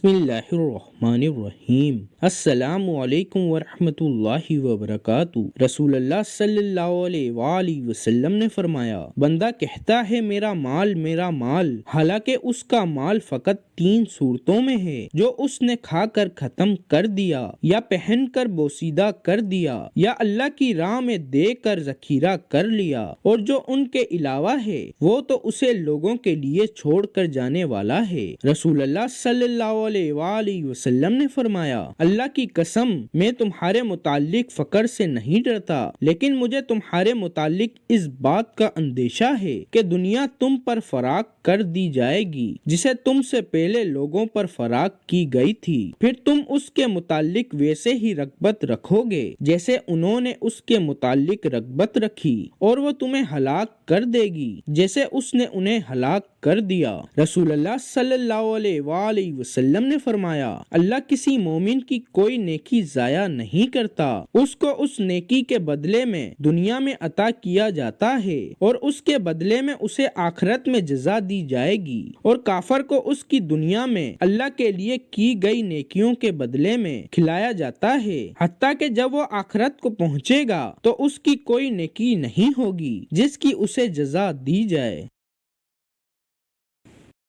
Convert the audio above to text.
बिस्मिल्लाहिर्रहमानिर्रहीम। अस्सलामु अलैकुम वरहमतुल्लाहि वबरकातुहू। रसूल अल्लाह सल्लल्लाहु अलैहि वसल्लम ने फरमाया, बंदा कहता है मेरा माल, हालांकि उसका माल फकत 3 सूरतों में है, जो उसने खाकर खत्म कर दिया, या पहनकर बोसीदा कर दिया, या अल्लाह की राह में देकर जखीरा कर लिया, और जो उनके अलावा है वो तो उसे लोगों के लिए छोड़ कर जाने वाला है। रसूल अल्लाह सल्लल्लाहु अलैहि वसल्लम ने फरमाया, अल्लाह की कसम मैं तुम्हारे मुताल्लिक फकर से नहीं डरता, लेकिन मुझे तुम्हारे मुताल्लिक इस बात का अंदेशा है कि दुनिया तुम पर फराक कर दी जाएगी, जिसे तुमसे पहले लोगों पर फराक की गई थी। फिर तुम उसके मुताल्लिक वैसे ही रग़बत रखोगे जैसे उन्होंने उसके मुताल्लिक रग़बत रखी, और वो तुम्हें हलाक कर देगी जैसे उसने उन्हें हलाक कर दिया। रसूल अल्लाह सल्लल्लाहु अलैहि वसल्लम ने फरमाया, अल्लाह किसी मोमिन की कोई नेकी जाया नहीं करता, उसको उस नेकी के बदले में दुनिया में अता किया जाता है, और उसके बदले में उसे आखिरत में जज़ा दी जाएगी, और काफर को उसकी दुनिया में अल्लाह के लिए की गई नेकियों के बदले में खिलाया जाता है, हत्ता कि जब वो आखिरत को पहुँचेगा तो उसकी कोई नेकी नहीं होगी जिसकी उसे जज़ा दी जाए।